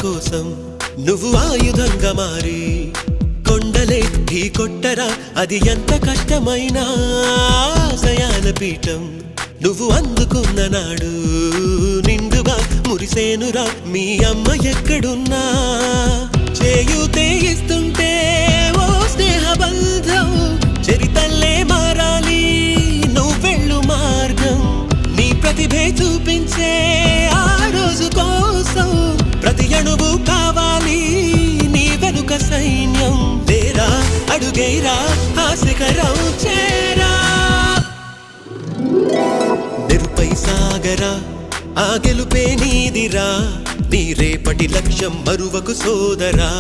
కోసం నువ్వు ఆయుధంగా మారి కొండలే ఢీ కొట్టరా, అది ఎంత కష్టమైనా ఆశయాల పీఠం నువ్వు అందుకున్న నాడు నిండుగా మురిసేనురా మీ అమ్మ ఎక్కడున్నా. చేయూతే ఇస్తుంటే ఓ స్నేహ బంధం చరితల్లే మారాలి నువ్వెళ్ళు మార్గం. నీ ప్రతిభే చూపించే ఆ రోజు కోసం ప్రతి అణువు కావాలి నీ వెనుక సైన్యం. లేరా అడుగేరా ఆ శిఖరం చేరా, నిరుపై సాగరా ఆ గెలుపే నీదిరా, నీ రేపటి లక్ష్యం మరువకు సోదరా.